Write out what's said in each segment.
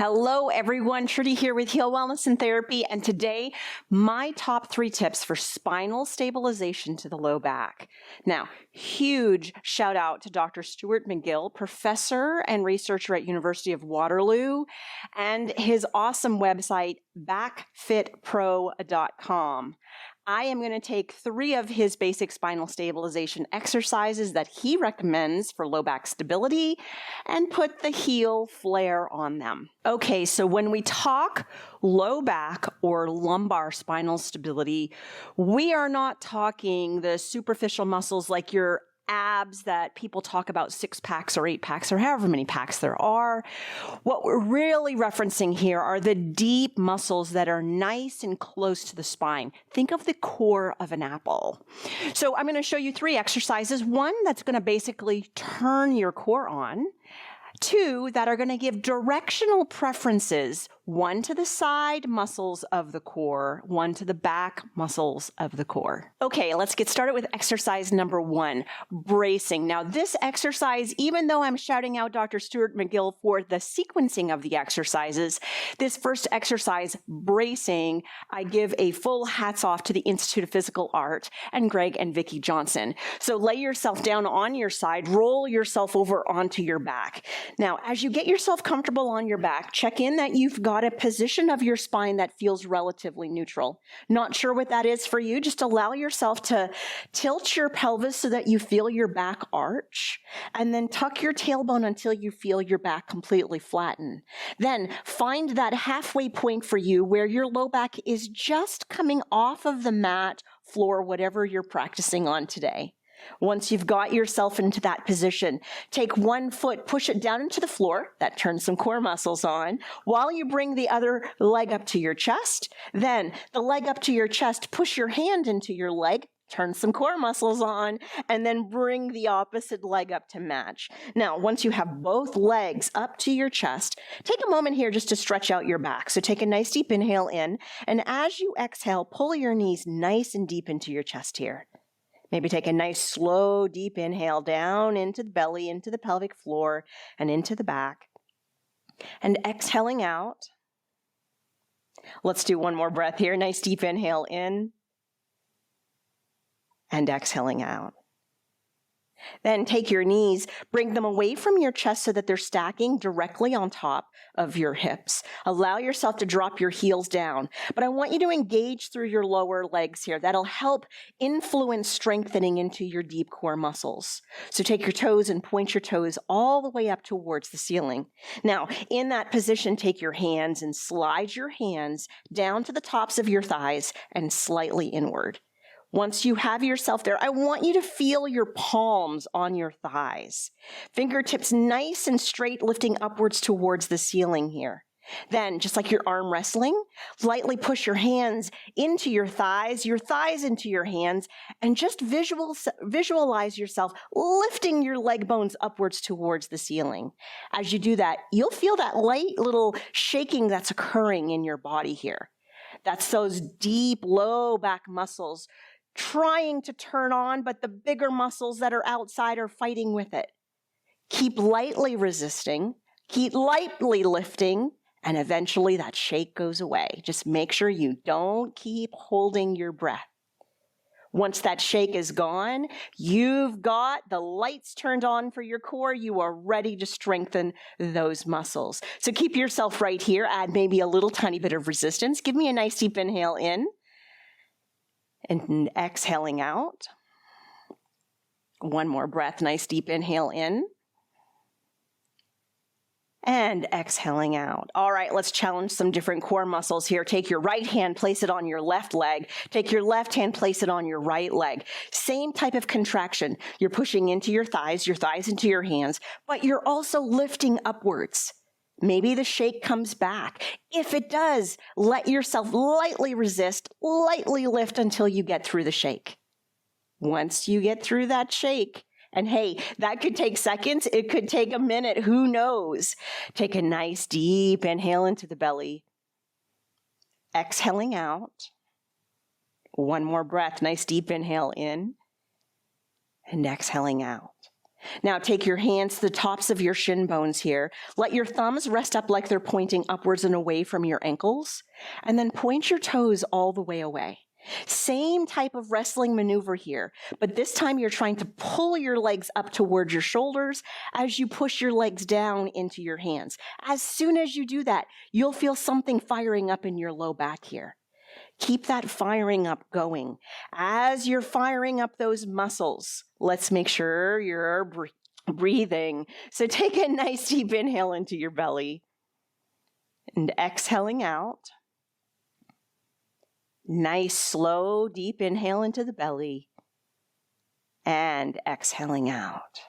Hello everyone, Trudy here with Heal Wellness and Therapy, and today my top 3 tips for spinal stabilization to the low back. Now, huge shout out to Dr. Stuart McGill, professor and researcher at University of Waterloo, and his awesome website backfitpro.com. I am going to take 3 of his basic spinal stabilization exercises that he recommends for low back stability and put the heel flare on them. Okay, so when we talk low back or lumbar spinal stability, we are not talking the superficial muscles like your abs that people talk about 6 packs or 8 packs or however many packs there are. What we're really referencing here are the deep muscles that are nice and close to the spine. Think of the core of an apple. So I'm going to show you 3 exercises. 1 that's going to basically turn your core on. 2 that are going to give directional preferences, 1 to the side muscles of the core, 1 to the back muscles of the core. Okay, let's get started with exercise number 1, bracing. Now this exercise, even though I'm shouting out Dr. Stuart McGill for the sequencing of the exercises, this first exercise, bracing, I give a full hats off to the Institute of Physical Art and Greg and Vicki Johnson. So lay yourself down on your side, roll yourself over onto your back. Now, as you get yourself comfortable on your back, check in that you've got a position of your spine that feels relatively neutral. Not sure what that is for you, just allow yourself to tilt your pelvis so that you feel your back arch, and then tuck your tailbone until you feel your back completely flatten. Then find that halfway point for you where your low back is just coming off of the mat, floor, whatever you're practicing on today. Once you've got yourself into that position, take 1 foot, push it down into the floor. That turns some core muscles on. While you bring the other leg up to your chest, then the leg up to your chest, push your hand into your leg, turn some core muscles on, and then bring the opposite leg up to match. Now, once you have both legs up to your chest, take a moment here just to stretch out your back. So take a nice deep inhale in, and as you exhale, pull your knees nice and deep into your chest here. Maybe take a nice, slow, deep inhale down into the belly, into the pelvic floor, and into the back. And exhaling out. Let's do 1 more breath here. Nice, deep inhale in. And exhaling out. Then take your knees, bring them away from your chest so that they're stacking directly on top of your hips. Allow yourself to drop your heels down. But I want you to engage through your lower legs here. That'll help influence strengthening into your deep core muscles. So take your toes and point your toes all the way up towards the ceiling. Now, in that position, take your hands and slide your hands down to the tops of your thighs and slightly inward. Once you have yourself there, I want you to feel your palms on your thighs. Fingertips nice and straight, lifting upwards towards the ceiling here. Then, just like your arm wrestling, lightly push your hands into your thighs into your hands, and just visualize yourself lifting your leg bones upwards towards the ceiling. As you do that, you'll feel that light little shaking that's occurring in your body here. That's those deep, low back muscles trying to turn on, but the bigger muscles that are outside are fighting with it. Keep lightly resisting, keep lightly lifting, and eventually that shake goes away. Just make sure you don't keep holding your breath. Once that shake is gone, you've got the lights turned on for your core. You are ready to strengthen those muscles. So keep yourself right here. Add maybe a little tiny bit of resistance. Give me a nice deep inhale in and exhaling out. 1 more breath. Nice deep inhale in and exhaling out. All right, let's challenge some different core muscles here. Take your right hand, place it on your left leg. Take your left hand, place it on your right leg. Same type of contraction. You're pushing into your thighs into your hands, but you're also lifting upwards. Maybe the shake comes back. If it does, let yourself lightly resist, lightly lift until you get through the shake. Once you get through that shake, and hey, that could take seconds, it could take a minute, who knows? Take a nice deep inhale into the belly. Exhaling out. 1 more breath, nice deep inhale in. And exhaling out. Now take your hands to the tops of your shin bones here. Let your thumbs rest up like they're pointing upwards and away from your ankles. And then point your toes all the way away. Same type of wrestling maneuver here, but this time you're trying to pull your legs up towards your shoulders as you push your legs down into your hands. As soon as you do that, you'll feel something firing up in your low back here. Keep that firing up going. As you're firing up those muscles, let's make sure you're breathing. So take a nice deep inhale into your belly and exhaling out. Nice, slow, deep inhale into the belly and exhaling out.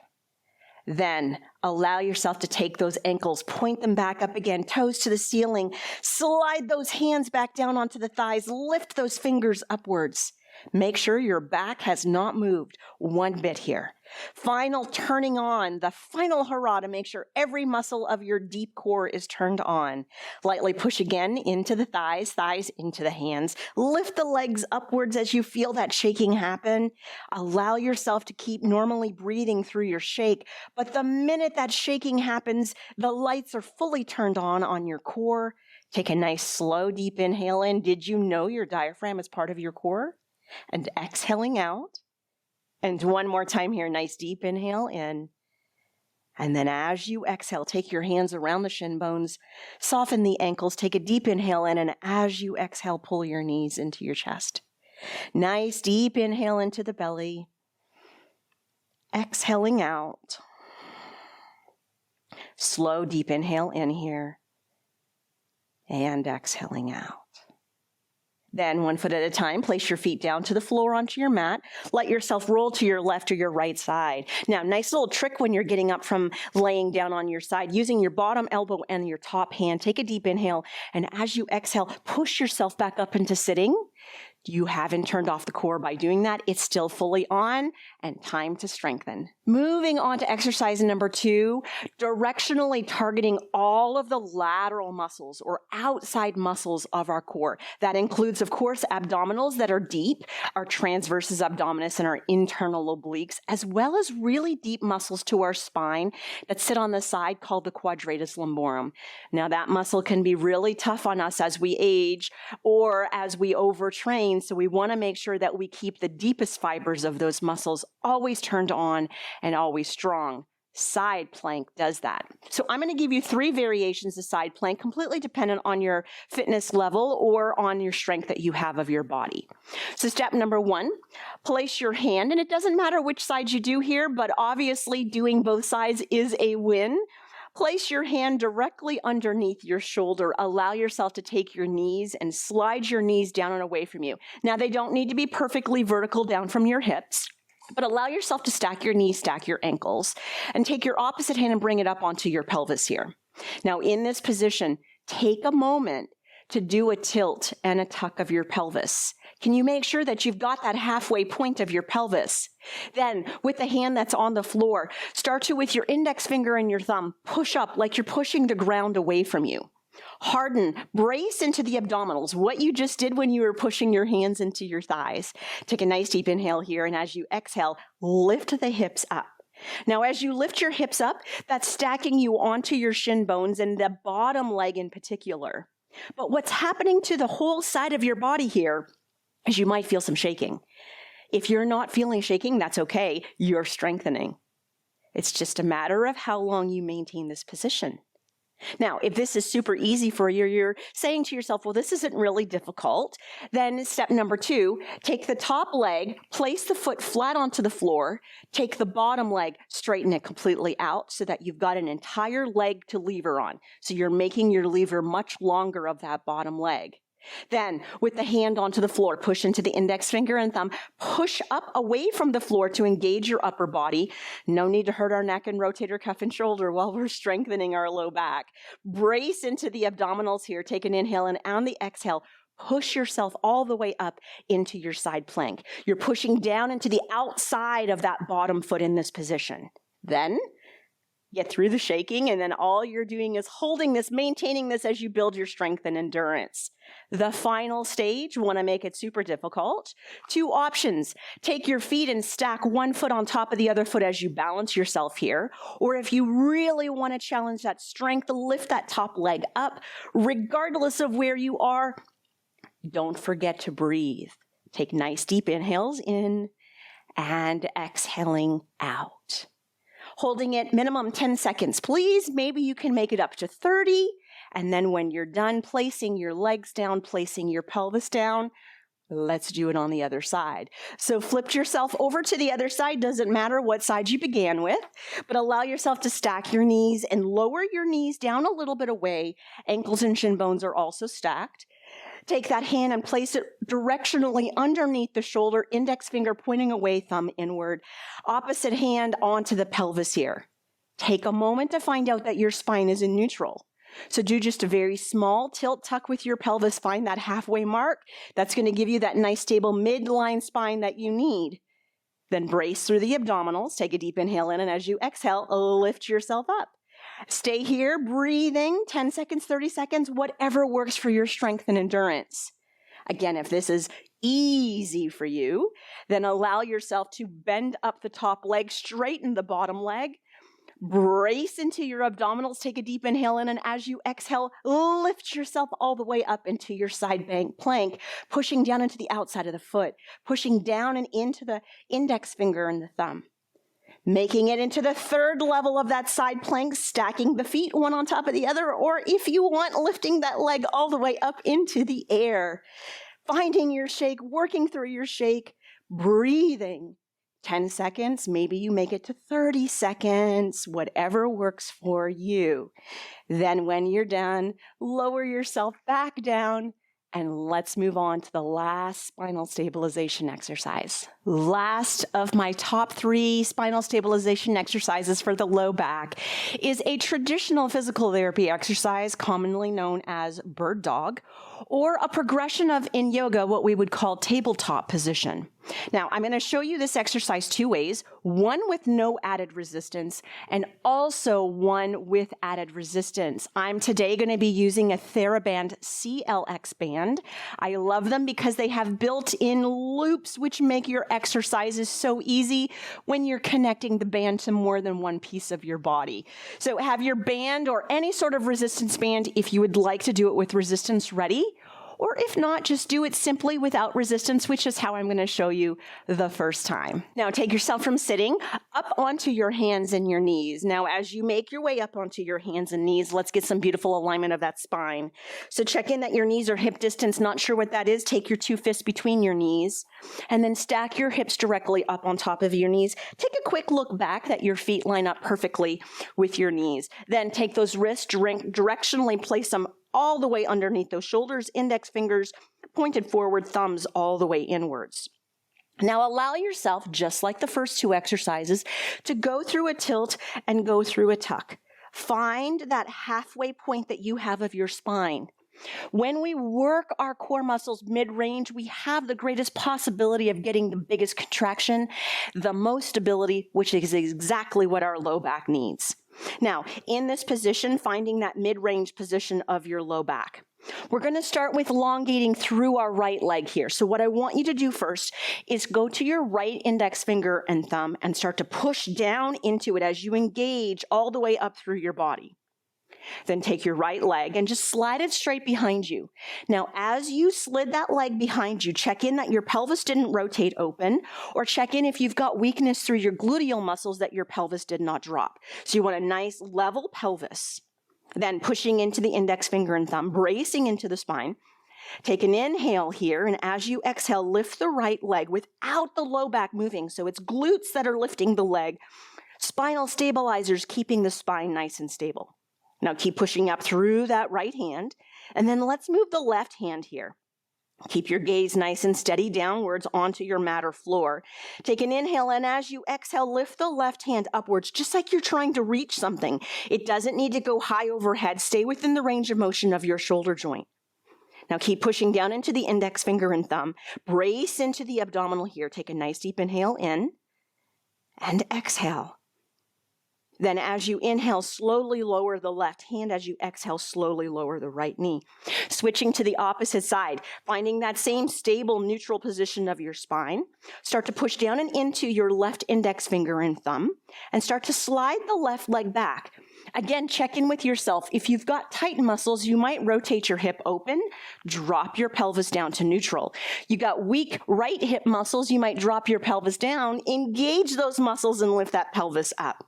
Then allow yourself to take those ankles, point them back up again, toes to the ceiling, slide those hands back down onto the thighs, lift those fingers upwards. Make sure your back has not moved one bit here. Final turning on, the final hurrah to make sure every muscle of your deep core is turned on. Lightly push again into the thighs, thighs into the hands. Lift the legs upwards as you feel that shaking happen. Allow yourself to keep normally breathing through your shake, but the minute that shaking happens, the lights are fully turned on your core. Take a nice slow deep inhale in. Did you know your diaphragm is part of your core? And exhaling out. And one more time here, nice deep inhale in. And then as you exhale, take your hands around the shin bones, soften the ankles, take a deep inhale in, and as you exhale, pull your knees into your chest. Nice deep inhale into the belly. Exhaling out. Slow deep inhale in here. And exhaling out. Then one foot at a time, place your feet down to the floor onto your mat. Let yourself roll to your left or your right side. Now, nice little trick when you're getting up from laying down on your side, using your bottom elbow and your top hand. Take a deep inhale, and as you exhale, push yourself back up into sitting. You haven't turned off the core by doing that. It's still fully on, and time to strengthen. Moving on to exercise number 2, directionally targeting all of the lateral muscles or outside muscles of our core. That includes, of course, abdominals that are deep, our transversus abdominis and our internal obliques, as well as really deep muscles to our spine that sit on the side called the quadratus lumborum. Now, that muscle can be really tough on us as we age or as we overtrain. So we want to make sure that we keep the deepest fibers of those muscles always turned on and always strong. Side plank does that. So I'm going to give you 3 variations of side plank, completely dependent on your fitness level or on your strength that you have of your body. So step number 1, place your hand, and it doesn't matter which side you do here, but obviously doing both sides is a win. Place your hand directly underneath your shoulder. Allow yourself to take your knees and slide your knees down and away from you. Now, they don't need to be perfectly vertical down from your hips, but allow yourself to stack your knees, stack your ankles, and take your opposite hand and bring it up onto your pelvis here. Now, in this position, take a moment to do a tilt and a tuck of your pelvis. Can you make sure that you've got that halfway point of your pelvis? Then, with the hand that's on the floor, start to, with your index finger and your thumb, push up like you're pushing the ground away from you. Harden, brace into the abdominals, what you just did when you were pushing your hands into your thighs. Take a nice deep inhale here, and as you exhale, lift the hips up. Now, as you lift your hips up, that's stacking you onto your shin bones and the bottom leg in particular. But what's happening to the whole side of your body here is you might feel some shaking. If you're not feeling shaking, that's okay. You're strengthening. It's just a matter of how long you maintain this position. Now, if this is super easy for you, you're saying to yourself, well, this isn't really difficult. Then step number 2, take the top leg, place the foot flat onto the floor, take the bottom leg, straighten it completely out so that you've got an entire leg to lever on. So you're making your lever much longer of that bottom leg. Then, with the hand onto the floor, push into the index finger and thumb, push up away from the floor to engage your upper body. No need to hurt our neck and rotate our cuff and shoulder while we're strengthening our low back. Brace into the abdominals here. Take an inhale, and on the exhale, push yourself all the way up into your side plank. You're pushing down into the outside of that bottom foot in this position. Then, Get through the shaking, and then all you're doing is holding this, maintaining this as you build your strength and endurance. The final stage, want to make it super difficult? 2 options. Take your feet and stack one foot on top of the other foot as you balance yourself here. Or if you really want to challenge that strength, lift that top leg up. Regardless of where you are, don't forget to breathe. Take nice deep inhales in and exhaling out. Holding it minimum 10 seconds, please. Maybe you can make it up to 30. And then when you're done placing your legs down, placing your pelvis down, let's do it on the other side. So flip yourself over to the other side. Doesn't matter what side you began with, but allow yourself to stack your knees and lower your knees down a little bit away. Ankles and shin bones are also stacked. Take that hand and place it directionally underneath the shoulder, index finger pointing away, thumb inward. Opposite hand onto the pelvis here. Take a moment to find out that your spine is in neutral. So do just a very small tilt tuck with your pelvis. Find that halfway mark. That's going to give you that nice stable midline spine that you need. Then brace through the abdominals. Take a deep inhale in, and as you exhale, lift yourself up. Stay here, breathing, 10 seconds, 30 seconds, whatever works for your strength and endurance. Again, if this is easy for you, then allow yourself to bend up the top leg, straighten the bottom leg, brace into your abdominals, take a deep inhale in, and as you exhale, lift yourself all the way up into your side plank, pushing down into the outside of the foot, pushing down and into the index finger and the thumb. Making it into the 3rd level of that side plank, stacking the feet one on top of the other, or if you want, lifting that leg all the way up into the air. Finding your shake, working through your shake, breathing. 10 seconds, maybe you make it to 30 seconds, whatever works for you. Then when you're done, lower yourself back down, and let's move on to the last spinal stabilization exercise. Last of my top 3 spinal stabilization exercises for the low back is a traditional physical therapy exercise commonly known as bird dog, or a progression of, in yoga, what we would call tabletop position. Now, I'm going to show you this exercise 2 ways, one with no added resistance and also one with added resistance. I'm today going to be using a TheraBand CLX band. I love them because they have built-in loops which make your exercises so easy when you're connecting the band to more than one piece of your body. So have your band or any sort of resistance band if you would like to do it with resistance ready. Or if not, just do it simply without resistance, which is how I'm going to show you the first time. Now, take yourself from sitting up onto your hands and your knees. Now, as you make your way up onto your hands and knees, let's get some beautiful alignment of that spine. So check in that your knees are hip distance. Not sure what that is. Take your 2 fists between your knees and then stack your hips directly up on top of your knees. Take a quick look back that your feet line up perfectly with your knees. Then take those wrists, directionally place them all the way underneath those shoulders, index fingers pointed forward, thumbs all the way inwards. Now allow yourself, just like the first 2 exercises, to go through a tilt and go through a tuck. Find that halfway point that you have of your spine. When we work our core muscles mid-range, we have the greatest possibility of getting the biggest contraction, the most stability, which is exactly what our low back needs. Now, in this position, finding that mid-range position of your low back. We're going to start with elongating through our right leg here. So what I want you to do first is go to your right index finger and thumb and start to push down into it as you engage all the way up through your body. Then take your right leg and just slide it straight behind you. Now, as you slid that leg behind you, check in that your pelvis didn't rotate open, or check in if you've got weakness through your gluteal muscles that your pelvis did not drop. So you want a nice level pelvis. Then pushing into the index finger and thumb, bracing into the spine. Take an inhale here, and as you exhale, lift the right leg without the low back moving. So it's glutes that are lifting the leg. Spinal stabilizers keeping the spine nice and stable. Now keep pushing up through that right hand, and then let's move the left hand here. Keep your gaze nice and steady downwards onto your mat or floor. Take an inhale, and as you exhale, lift the left hand upwards, just like you're trying to reach something. It doesn't need to go high overhead. Stay within the range of motion of your shoulder joint. Now keep pushing down into the index finger and thumb. Brace into the abdominal here. Take a nice deep inhale in, and exhale. Then as you inhale, slowly lower the left hand. As you exhale, slowly lower the right knee. Switching to the opposite side, finding that same stable, neutral position of your spine. Start to push down and into your left index finger and thumb, and start to slide the left leg back. Again, check in with yourself. If you've got tight muscles, you might rotate your hip open, drop your pelvis down to neutral. You got weak right hip muscles, you might drop your pelvis down, engage those muscles and lift that pelvis up.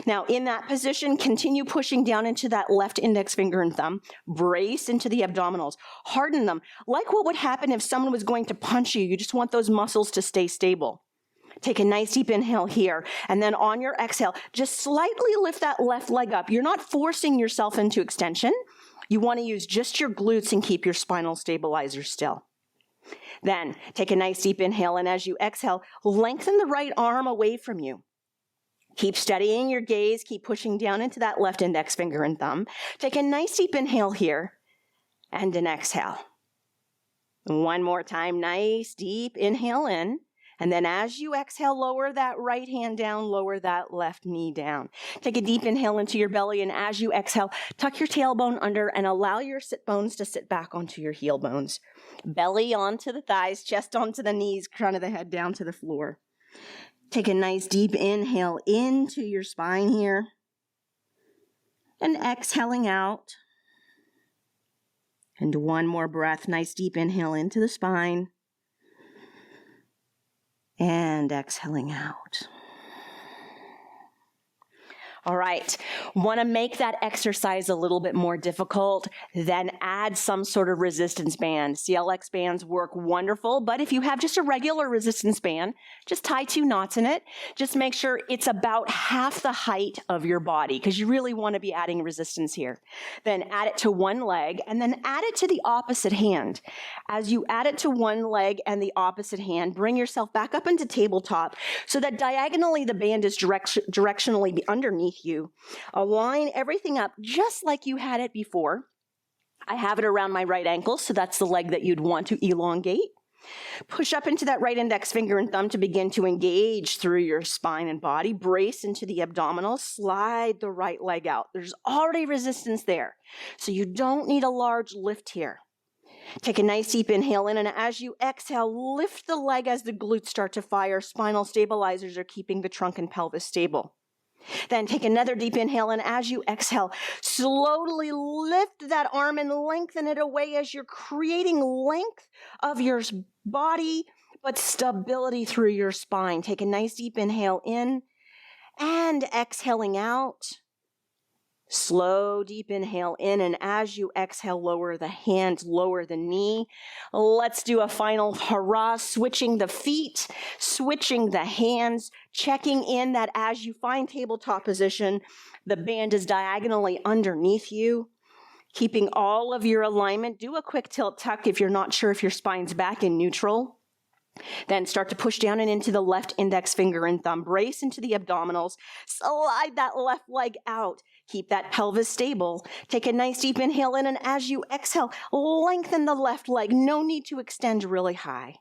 Now, in that position, continue pushing down into that left index finger and thumb. Brace into the abdominals. Harden them. Like what would happen if someone was going to punch you. You just want those muscles to stay stable. Take a nice deep inhale here, and then on your exhale, just slightly lift that left leg up. You're not forcing yourself into extension. You want to use just your glutes and keep your spinal stabilizer still. Then, take a nice deep inhale, and as you exhale, lengthen the right arm away from you. Keep steadying your gaze, keep pushing down into that left index finger and thumb. Take a nice deep inhale here, and an exhale. One more time, nice deep inhale in. And then as you exhale, lower that right hand down, lower that left knee down. Take a deep inhale into your belly, and as you exhale, tuck your tailbone under and allow your sit bones to sit back onto your heel bones. Belly onto the thighs, chest onto the knees, crown of the head down to the floor. Take a nice deep inhale into your spine here, and exhaling out. And one more breath, nice deep inhale into the spine, and exhaling out. All right, want to make that exercise a little bit more difficult, then add some sort of resistance band. CLX bands work wonderful, but if you have just a regular resistance band, just tie 2 knots in it. Just make sure it's about half the height of your body, because you really want to be adding resistance here. Then add it to one leg, and then add it to the opposite hand. As you add it to one leg and the opposite hand, bring yourself back up into tabletop so that diagonally the band is directionally underneath you. Align everything up just like you had it before. I have it around my right ankle, so that's the leg that you'd want to elongate. Push up into that right index finger and thumb to begin to engage through your spine and body. Brace into the abdominals. Slide the right leg out. There's already resistance there, so you don't need a large lift here. Take a nice deep inhale in, and as you exhale, lift the leg as the glutes start to fire. Spinal stabilizers are keeping the trunk and pelvis stable. Then take another deep inhale, and as you exhale, slowly lift that arm and lengthen it away as you're creating length of your body, but stability through your spine. Take a nice deep inhale in, and exhaling out. Slow, deep inhale in, and as you exhale, lower the hands, lower the knee. Let's do a final hurrah, switching the feet, switching the hands, checking in that as you find tabletop position, the band is diagonally underneath you. Keeping all of your alignment. Do a quick tilt tuck if you're not sure if your spine's back in neutral. Then start to push down and into the left index finger and thumb. Brace into the abdominals. Slide that left leg out. Keep that pelvis stable. Take a nice deep inhale in, and as you exhale, lengthen the left leg. No need to extend really high.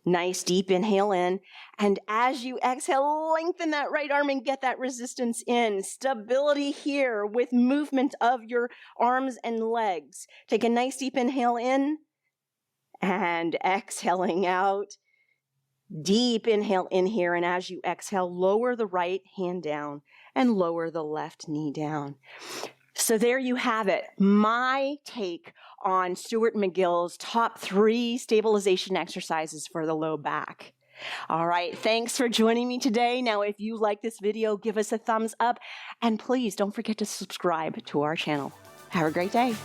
Nice deep inhale in, and as you exhale, lengthen that right arm and get that resistance in. Stability here with movement of your arms and legs. Take a nice deep inhale in, and exhaling out. Deep inhale in here, and as you exhale, lower the right hand down and lower the left knee down. So there you have it, my take on Stuart McGill's top 3 stabilization exercises for the low back. All right, thanks for joining me today. Now, if you like this video, give us a thumbs up, and please don't forget to subscribe to our channel. Have a great day.